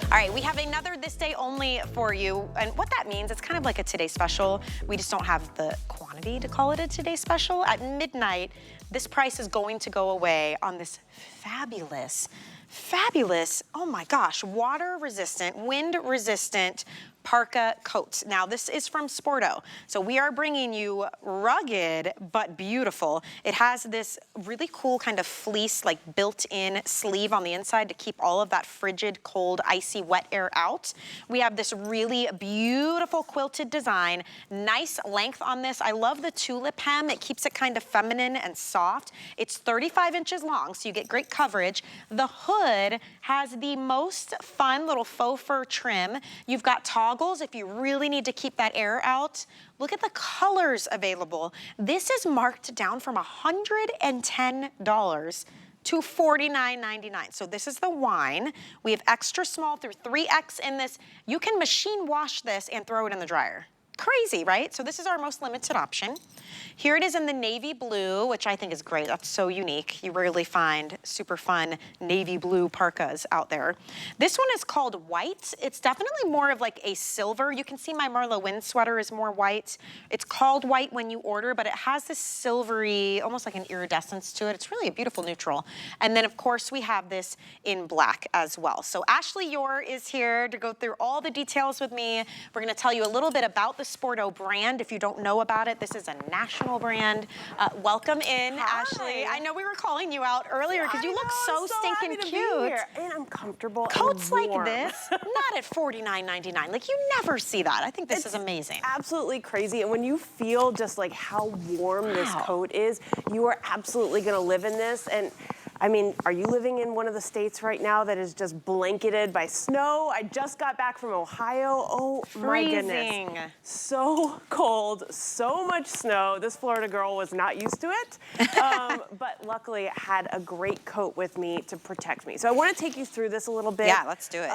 All right, we have another this day only for you. And what that means, it's kind of like a today special. We just don't have the quantity to call it a today special. At midnight, this price is going to go away on this fabulous, oh my gosh, water resistant, wind resistant parka coat. Now this is from Sporto. So we are bringing you rugged but beautiful. It has this really cool kind of fleece, like built-in sleeve on the inside to keep all of that frigid, cold, icy, wet air out. We have this really beautiful quilted design, nice length on this. I love the tulip hem. It keeps it kind of feminine and soft. It's 35 inches long, so you get great coverage. The hood has the most fun little faux fur trim. You've got toggles if you really need to keep that air out. Look at the colors available. This is marked down from $110 to $49.99. So this is the wine. We have extra small through 3X in this. You can machine wash this and throw it in the dryer. Crazy, right? So this is our most limited option. Here it is in the navy blue, which I think is great. That's so unique. You rarely find super fun navy blue parkas out there. This one is called white. It's definitely more of like a silver. You can see my Marla Wind sweater is more white. It's called white when you order, but it has this silvery, almost like an iridescence to it. It's really a beautiful neutral. And then of course we have this in black as well. So Ashley Yore is here to go through all the details with me. We're gonna tell you a little bit about the Sporto brand. If you don't know about it, this is a national brand. Welcome in, Hi. Ashley. I know we were calling you out earlier because you look so stinking cute. And I'm comfortable. Coats and like this, not at $49.99. Like you never see that. I think this is amazing. Absolutely crazy. And when you feel just like how warm this coat is, you are absolutely gonna live in this. And I mean, are you living in one of the states right now that is just blanketed by snow? I just got back from Ohio. Oh my goodness. So cold, so much snow. This Florida girl was not used to it. But luckily I had a great coat with me to protect me. So I want to take you through this a little bit. Yeah, let's do it.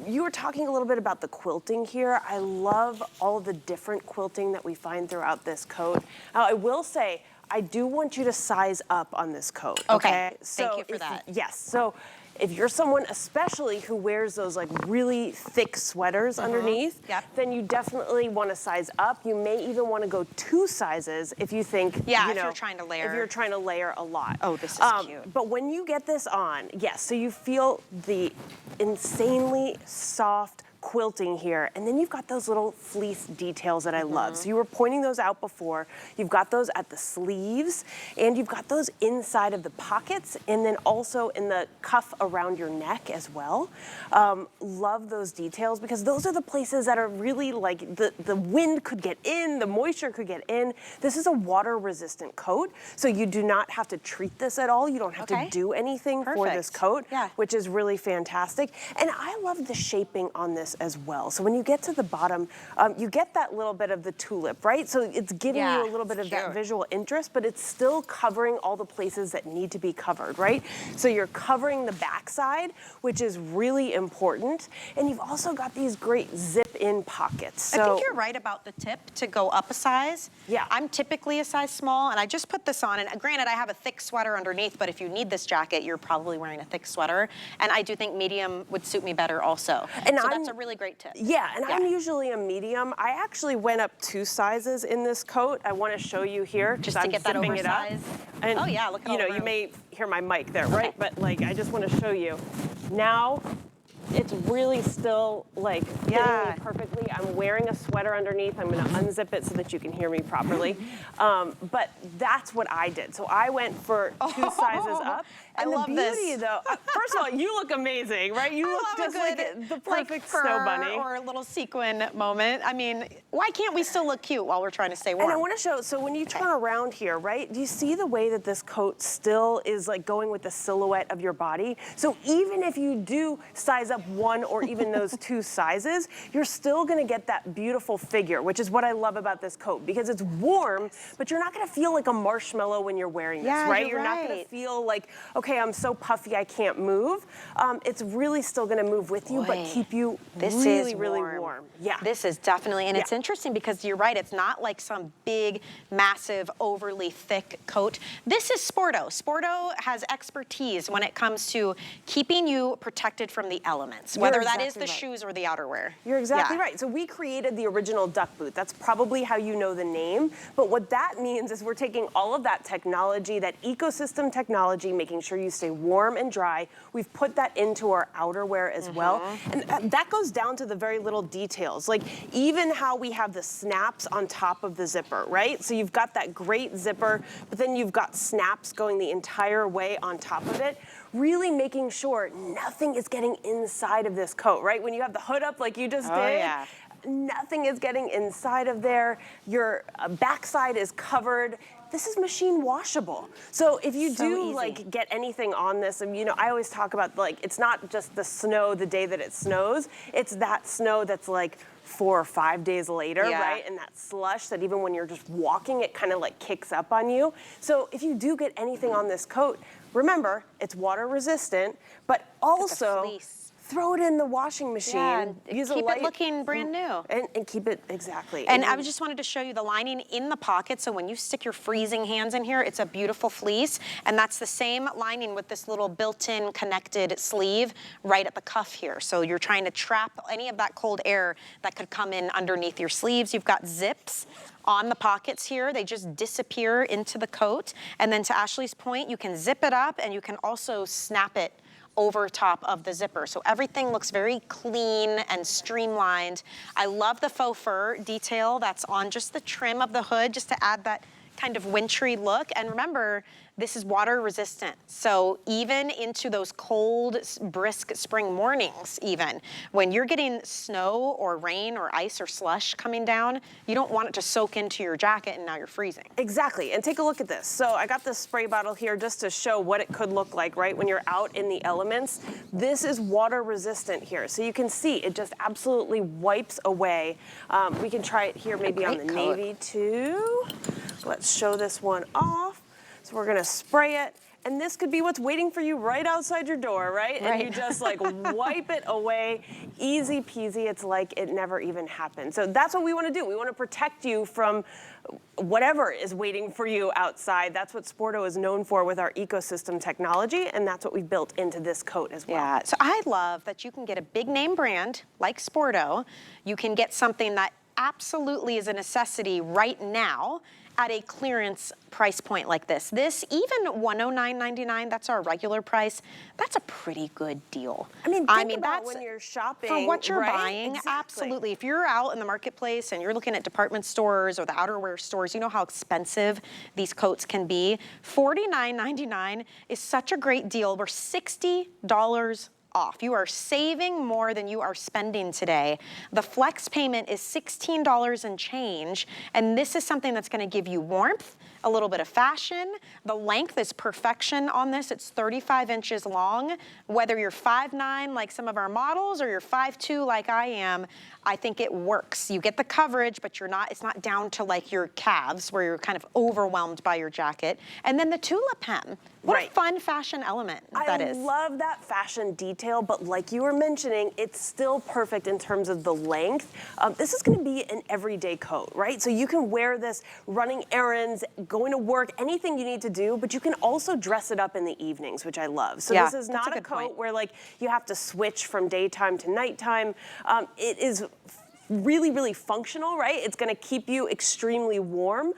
You were talking a little bit about the quilting here. I love all the different quilting that we find throughout this coat. Now, I will say, I do want you to size up on this coat. Okay, so thank you for that. Yes, so if you're someone especially who wears those like really thick sweaters underneath, then you definitely want to size up. You may even want to go 2 sizes if you think, if you're trying to layer. If you're trying to layer a lot. Oh, this is cute. But when you get this on, yes, so you feel the insanely soft quilting here, and then you've got those little fleece details that I love. So you were pointing those out before. You've got those at the sleeves, and you've got those inside of the pockets, and then also in the cuff around your neck as well. Love those details because those are the places that are really like the wind could get in, the moisture could get in. This is a water resistant coat, so you do not have to treat this at all. You don't have to do anything for this coat, which is really fantastic. And I love the shaping on this as well. So when you get to the bottom, you get that little bit of the tulip, right? So it's giving you a little bit of that visual interest, but it's still covering all the places that need to be covered, right? So you're covering the backside, which is really important. And you've also got these great zip-in pockets. So I think you're right about the tip to go up a size. Yeah. I'm typically a size small, and I just put this on, and granted, I have a thick sweater underneath, but if you need this jacket, you're probably wearing a thick sweater. And I do think medium would suit me better also. And so that's a really great tip. Yeah, and I'm usually a medium. I actually went up 2 sizes in this coat. I want to show you here. Just to get that oversized. And, oh yeah, look at all the room. You may hear my mic there, right? But like, I just want to show you. Now, it's really still like fitting me perfectly. I'm wearing a sweater underneath. I'm going to unzip it so that you can hear me properly. But that's what I did. So I went for 2 sizes up. And the beauty, though, first of all, you look amazing, right? You look just like the perfect snow bunny. Or a little sequin moment. I mean, why can't we still look cute while we're trying to stay warm? And I want to show, so when you turn around here, right, do you see the way that this coat still is like going with the silhouette of your body? So even if you do size up 1 or even those 2 sizes, you're still going to get that beautiful figure, which is what I love about this coat, because it's warm, but you're not going to feel like a marshmallow when you're wearing this, right? You're not going to feel like, okay, okay, I'm so puffy I can't move, it's really still gonna move with you, but keep you really warm. Yeah. This is definitely, and it's interesting because you're right, it's not like some big, massive, overly thick coat. This is Sporto. Sporto has expertise when it comes to keeping you protected from the elements, whether that is the shoes or the outerwear. You're exactly right. So we created the original duck boot. That's probably how you know the name. But what that means is we're taking all of that technology, that ecosystem technology, making sure you stay warm and dry. We've put that into our outerwear as well. And that goes down to the very little details, like even how we have the snaps on top of the zipper, right? So you've got that great zipper, but then you've got snaps going the entire way on top of it, really making sure nothing is getting inside of this coat, right? When you have the hood up like you just did, nothing is getting inside of there. Your backside is covered. This is machine washable. So if you do like get anything on this, and you know, I always talk about like, it's not just the snow the day that it snows, it's that snow that's like 4 or 5 days later, right? And that slush that even when you're just walking, it kind of like kicks up on you. So if you do get anything on this coat, remember, it's water resistant, but also throw it in the washing machine. Use keep it looking brand new. And keep it, And I just wanted to show you the lining in the pocket, so when you stick your freezing hands in here, it's a beautiful fleece, and that's the same lining with this little built-in connected sleeve right at the cuff here. So you're trying to trap any of that cold air that could come in underneath your sleeves. You've got zips on the pockets here. They just disappear into the coat. And then to Ashley's point, you can zip it up and you can also snap it over top of the zipper. So everything looks very clean and streamlined. I love the faux fur detail that's on just the trim of the hood, just to add that kind of wintry look. And remember, this is water resistant. So even into those cold, brisk spring mornings even, when you're getting snow or rain or ice or slush coming down, you don't want it to soak into your jacket and now you're freezing. Exactly, and take a look at this. So I got this spray bottle here just to show what it could look like, right, when you're out in the elements. This is water resistant here. So you can see it just absolutely wipes away. We can try it here maybe on the navy too. So let's show this one off. So we're gonna spray it, and this could be what's waiting for you right outside your door, right? And you just like wipe it away, easy peasy. It's like it never even happened. So that's what we wanna do. We wanna protect you from whatever is waiting for you outside. That's what Sporto is known for with our ecosystem technology, and that's what we built into this coat as well. Yeah, so I love that you can get a big name brand like Sporto. You can get something that absolutely is a necessity right now at a clearance price point like this. This, even $109.99, that's our regular price, that's a pretty good deal. I mean, think about when you're shopping, for what you're buying, exactly. Absolutely. If you're out in the marketplace and you're looking at department stores or the outerwear stores, you know how expensive these coats can be. $49.99 is such a great deal. We're $60 off. You are saving more than you are spending today. The flex payment is $16 and change, and this is something that's going to give you warmth, a little bit of fashion. The length is perfection on this. It's 35 inches long. Whether you're 5'9" like some of our models or you're 5'2" like I am, I think it works. You get the coverage, but it's not down to like your calves where you're kind of overwhelmed by your jacket. And then the tulip hem. What a fun fashion element that is. I love that fashion detail, but like you were mentioning, it's still perfect in terms of the length. This is gonna be an everyday coat, right? So you can wear this running errands, going to work, anything you need to do, but you can also dress it up in the evenings, which I love. So this is not a coat where like you have to switch from daytime to nighttime. It is really, really functional, right? It's gonna keep you extremely warm,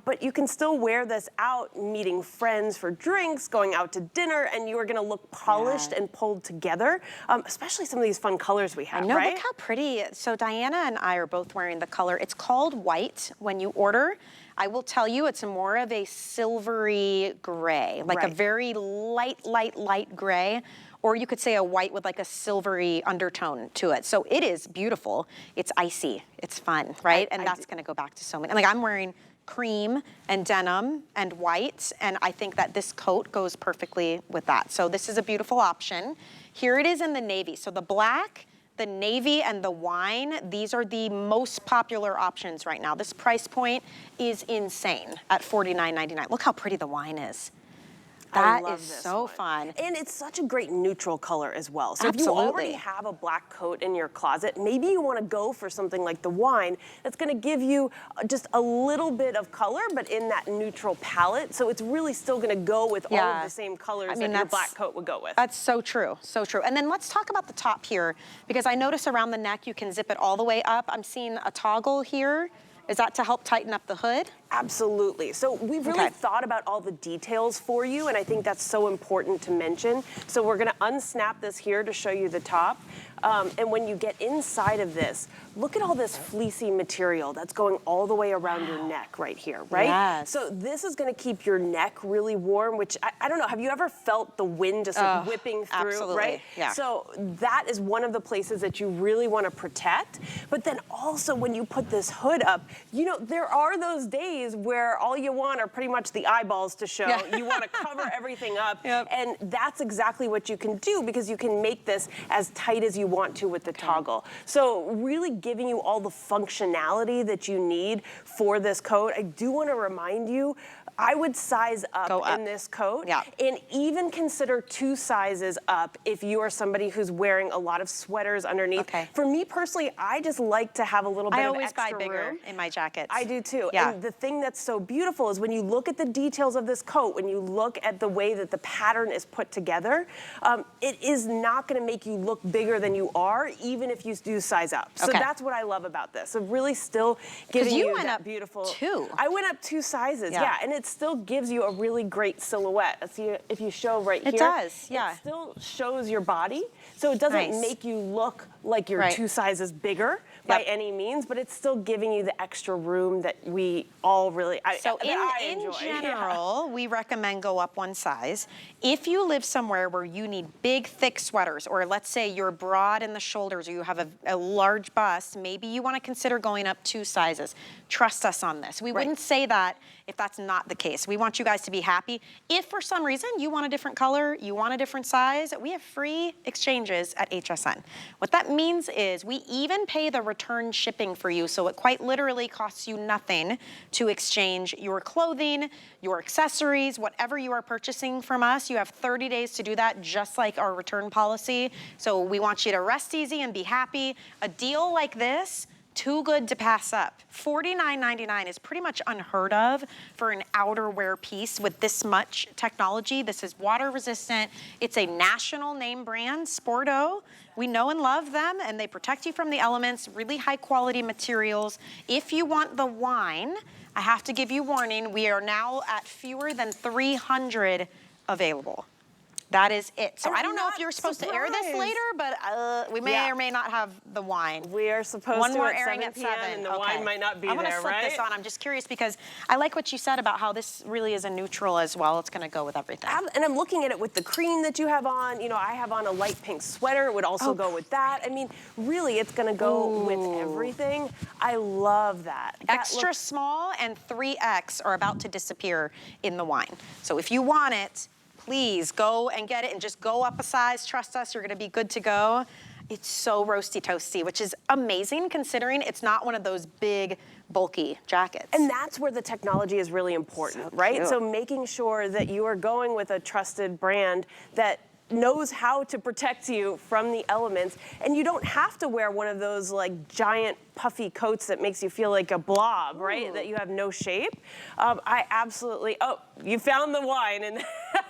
but you can still wear this out, meeting friends for drinks, going out to dinner, and you are gonna look polished and pulled together, especially some of these fun colors we have, I know, right? look how pretty. So Diana and I are both wearing the color. It's called white when you order. I will tell you, it's more of a silvery gray, like a very light gray. Or you could say a white with like a silvery undertone to it. So it is beautiful. It's icy, it's fun, right? And that's gonna go back to so many. Like I'm wearing cream and denim and white, and I think that this coat goes perfectly with that. So this is a beautiful option. Here it is in the navy. So the black, the navy, and the wine, these are the most popular options right now. This price point is insane at $49.99. Look how pretty the wine is. That love is this so one. fun. And it's such a great neutral color as well. So Absolutely. if you already have a black coat in your closet, maybe you want to go for something like the wine that's going to give you just a little bit of color, but in that neutral palette. So it's really still going to go with all of the same colors that your black coat would go with. That's so true, so true. And then let's talk about the top here, because I notice around the neck you can zip it all the way up. I'm seeing a toggle here. Is that to help tighten up the hood? Absolutely. So we've really thought about all the details for you, and I think that's so important to mention. So we're gonna unsnap this here to show you the top. And when you get inside of this, look at all this fleecy material that's going all the way around your neck right here, right? Yes. So this is gonna keep your neck really warm, which I don't know, have you ever felt the wind just like whipping through, absolutely. right? Yeah. So that is one of the places that you really wanna protect. But then also when you put this hood up, you know, there are those days where all you want are pretty much the eyeballs to show. Yeah. You want to cover everything up. Yep. And that's exactly what you can do, because you can make this as tight as you want to with the toggle. So really giving you all the functionality that you need for this coat. I do want to remind you, I would size up in this coat, and even consider 2 sizes up if you are somebody who's wearing a lot of sweaters underneath. For me personally, I just like to have a little bit of extra I always buy bigger room in my jackets. I do too. Yeah. And the thing that's so beautiful is when you look at the details of this coat, when you look at the way that the pattern is put together, it is not going to make you look bigger than you are, even if you do size up. So that's what I love about this. So really still giving you that beautiful. I went up 2 sizes, and it still gives you a really great silhouette. See, if you show right here, it does, it still shows your body, so it doesn't make you look like you're 2 sizes bigger by any means, but it's still giving you the extra room that we all really in general, we recommend go up 1 size. If you live somewhere where you need big, thick sweaters, or let's say you're broad in the shoulders, or you have a large bust, maybe you want to consider going up 2 sizes. Trust us on this. We wouldn't say that if that's not the case. We want you guys to be happy. If for some reason you want a different color, you want a different size, we have free exchanges at HSN. What that means is we even pay the return shipping for you, so it quite literally costs you nothing to exchange your clothing, your accessories, whatever you are purchasing from us. You have 30 days to do that, just like our return policy. So we want you to rest easy and be happy. A deal like this, too good to pass up. $49.99 is pretty much unheard of for an outerwear piece with this much technology. This is water resistant. It's a national name brand, Sporto. We know and love them, and they protect you from the elements, really high quality materials. If you want the wine, I have to give you warning, we are now at fewer than 300 available. That is it. So I don't know if you're supposed to air this later, but we may or may not have the wine. We are supposed One to more at airing 7 at p.m. 7. and the wine might not be there, right? I'm gonna slip this on. I'm just curious because I like what you said about how this really is a neutral as well. It's gonna go with everything. And I'm looking at it with the cream that you have on. You know, I have on a light pink sweater. It would also go with that. I mean, really, it's gonna go with everything. I love that. Extra small and 3X are about to disappear in the wine. So if you want it, please go and get it and just go up a size. Trust us, you're gonna be good to go. It's so roasty toasty, which is amazing considering it's not one of those big, bulky jackets. And that's where the technology is really important, right? So making sure that you are going with a trusted brand that knows how to protect you from the elements, and you don't have to wear one of those like giant puffy coats that makes you feel like a blob, right? That you have no shape. I absolutely, you found the wine and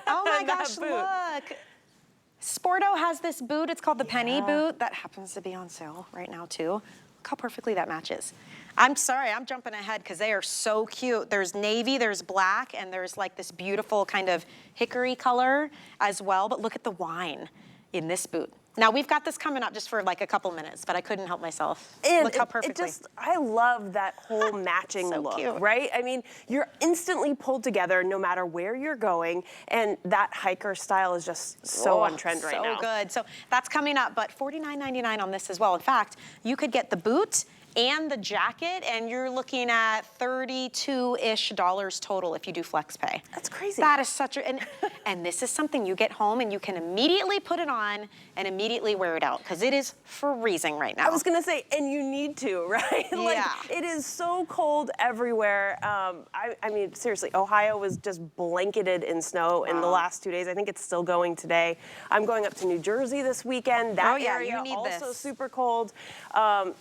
oh my gosh, look. Sporto has this boot, it's called the Penny boot, that happens to be on sale right now too. Look how perfectly that matches. I'm sorry, I'm jumping ahead because they are so cute. There's navy, there's black, and there's like this beautiful kind of hickory color as well, but look at the wine in this boot. Now we've got this coming up just for like a couple minutes, but I couldn't help myself. And look how perfectly. I love that whole matching look, cute. Right? I mean, you're instantly pulled together no matter where you're going, and that hiker style is just so on trend right now. So good. So that's coming up, but $49.99 on this as well. In fact, you could get the boot and the jacket, and you're looking at $32-ish total if you do flex pay. That's crazy. That is such a, and this is something you get home and you can immediately put it on and immediately wear it out, because it is freezing right now. I was gonna say, and you need to, right? Like, Yeah. it is so cold everywhere. I mean, seriously, Ohio was just blanketed in snow in the last 2 days. I think it's still going today. I'm going up to New Jersey this weekend. That area you need also this. super cold.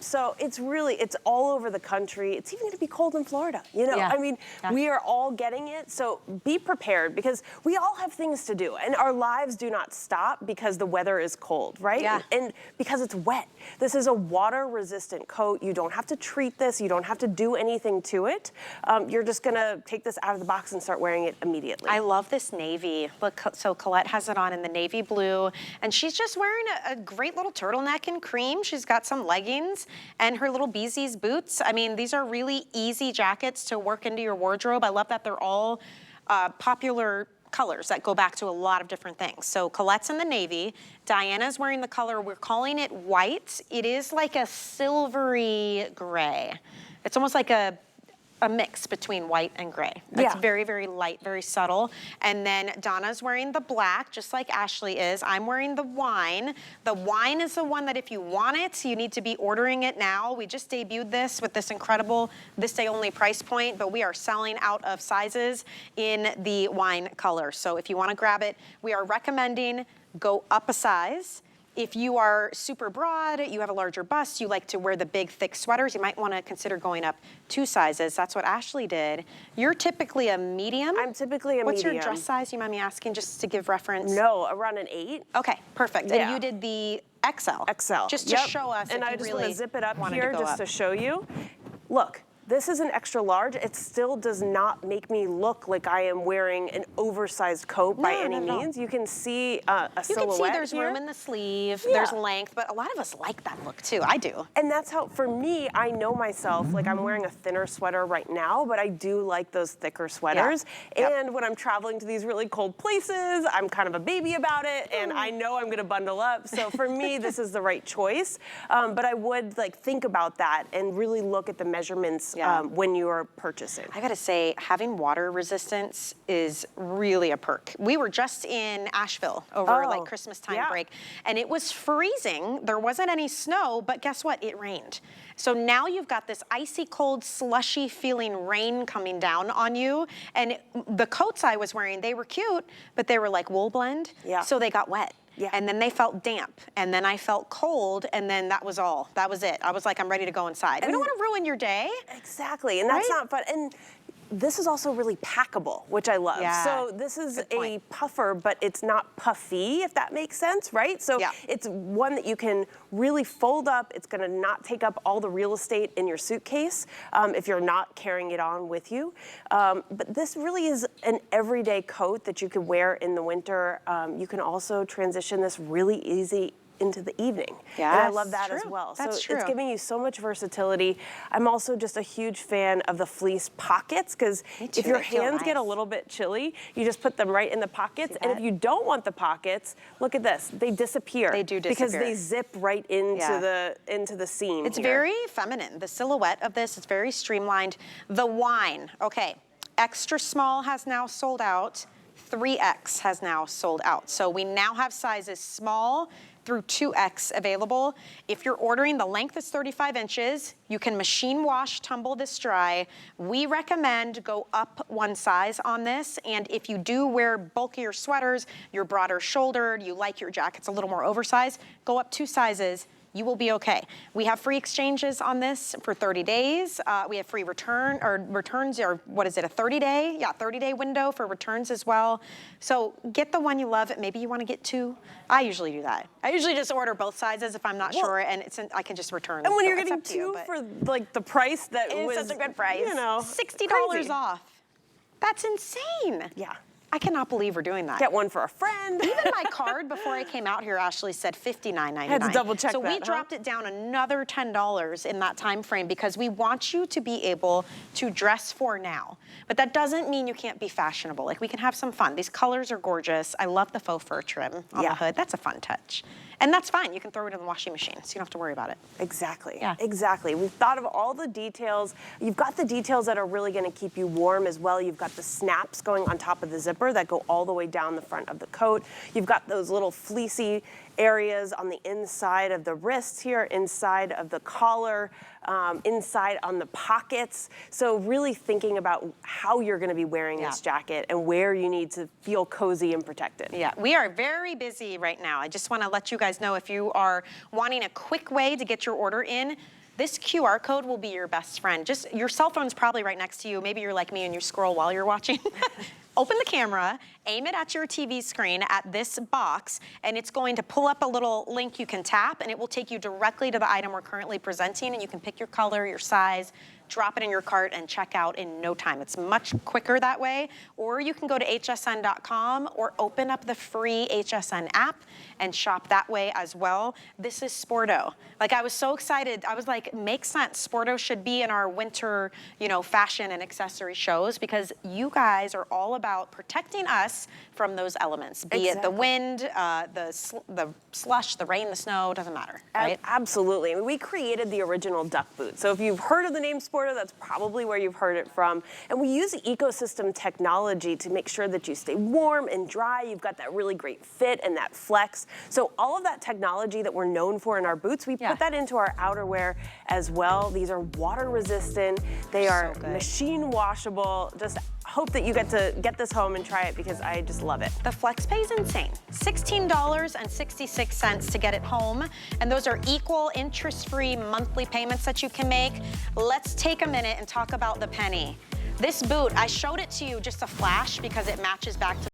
So it's all over the country. It's even gonna be cold in Florida. You know, I mean, we are all getting it. So be prepared, because we all have things to do, and our lives do not stop because the weather is cold, right? Yeah. And because it's wet. This is a water-resistant coat. You don't have to treat this. You don't have to do anything to it. You're just gonna take this out of the box and start wearing it immediately. I love this navy. Look, so Colette has it on in the navy blue, and she's just wearing a great little turtleneck in cream. She's got some leggings and her little Beezy's boots. I mean, these are really easy jackets to work into your wardrobe. I love that they're all popular colors that go back to a lot of different things. So Colette's in the navy. Diana's wearing the color, we're calling it white. It is like a silvery gray. It's almost like a mix between white and gray. It's very, very light, very subtle. And then Donna's wearing the black, just like Ashley is. I'm wearing the wine. The wine is the one that if you want it, you need to be ordering it now. We just debuted this with this incredible this day only price point, but we are selling out of sizes in the wine color. So if you want to grab it, we are recommending go up a size. If you are super broad, you have a larger bust, you like to wear the big, thick sweaters, you might want to consider going up 2 sizes. That's what Ashley did. You're typically a medium. I'm typically a What's medium. your dress size? You mind me asking, just to give reference? No, around an 8. Okay, perfect. And you did the XL. XL. Just to show us. And if I you just really want to zip it up wanted here to go just up. to show you. Look. This is an extra large. It still does not make me look like I am wearing an oversized coat by any means. You can see a silhouette. You can see there's here. room in the sleeve, there's length, but a lot of us like that look too. I do. And that's how, for me, I know myself, like I'm wearing a thinner sweater right now, but I do like those thicker sweaters. And when I'm traveling to these really cold places, I'm kind of a baby about it, and I know I'm gonna bundle up. So for me, this is the right choice. But I would like think about that and really look at the measurements when you are purchasing. I gotta say, having water resistance is really a perk. We were just in Asheville over like Christmas time break, and it was freezing. There wasn't any snow, but guess what? It rained. So now you've got this icy cold, slushy feeling rain coming down on you. And the coats I was wearing, they were cute, but they were like wool blend, so they got wet. And then they felt damp, and then I felt cold, and then that was all. That was it. I was like, I'm ready to go inside. We don't want to ruin your day. Exactly, and that's not fun. And this is also really packable, which I love. So this is a puffer, but it's not puffy, if that makes sense, right? So it's one that you can really fold up. It's gonna not take up all the real estate in your suitcase if you're not carrying it on with you. But this really is an everyday coat that you could wear in the winter. You can also transition this really easy into the evening. And I love that as well. So it's giving you so much versatility. I'm also just a huge fan of the fleece pockets, because if your hands get a little bit chilly, you just put them right in the pockets. And if you don't want the pockets, look at this. They disappear. They do disappear. Because they zip right into the seam. It's very feminine. The silhouette of this is very streamlined. The wine, okay, extra small has now sold out. 3X has now sold out. So we now have sizes small through 2X available. If you're ordering, the length is 35 inches. You can machine wash, tumble this dry. We recommend go up 1 size on this. And if you do wear bulkier sweaters, you're broader shouldered, you like your jackets a little more oversized, go up 2 sizes. You will be okay. We have free exchanges on this for 30 days. We have free returns, or what is it, a 30-day? Yeah, 30-day window for returns as well. So get the one you love. Maybe you want to get 2. I usually do that. I usually just order both sizes if I'm not sure, and I can just return. And when you're getting 2 for like the price that was such a good price, you know, $60 off. That's insane. Yeah. I cannot believe we're doing that. Get one for a friend. Even my card before I came out here actually said $59.99. I had to double check so that, we dropped it down another $10 in that time frame because we want you to be able to dress for now. But that doesn't mean you can't be fashionable. Like, we can have some fun. These colors are gorgeous. I love the faux fur trim on the hood. That's a fun touch. And that's fine, you can throw it in the washing machine, so you don't have to worry about it. Exactly, Yeah. exactly. We've thought of all the details. You've got the details that are really gonna keep you warm as well. You've got the snaps going on top of the zipper that go all the way down the front of the coat. You've got those little fleecy areas on the inside of the wrists here, inside of the collar, inside on the pockets. So really thinking about how you're gonna be wearing this jacket and where you need to feel cozy and protected. Yeah, we are very busy right now. I just wanna let you guys know, if you are wanting a quick way to get your order in, this QR code will be your best friend. Just, your cell phone's probably right next to you. Maybe you're like me and you scroll while you're watching. Open the camera, aim it at your TV screen at this box, and it's going to pull up a little link you can tap, and it will take you directly to the item we're currently presenting, and you can pick your color, your size, drop it in your cart, and check out in no time. It's much quicker that way. Or you can go to hsn.com or open up the free HSN app and shop that way as well. This is Sporto. Like, I was so excited. I was like, makes sense. Sporto should be in our winter, you know, fashion and accessory shows, because you guys are all about protecting us from those elements, be it the wind, the slush, the rain, the snow, doesn't matter, right? Absolutely. I mean, we created the original duck boot. So if you've heard of the name Sporto, that's probably where you've heard it from. And we use ecosystem technology to make sure that you stay warm and dry. You've got that really great fit and that flex. So all of that technology that we're known for in our boots, we put that into our outerwear as well. These are water resistant. They are machine washable. Just hope that you get to get this home and try it, because I just love it. The flex pay is insane. $16.66 to get it home. And those are equal interest-free monthly payments that you can make. Let's take a minute and talk about the penny. This boot, I showed it to you just a flash because it matches back to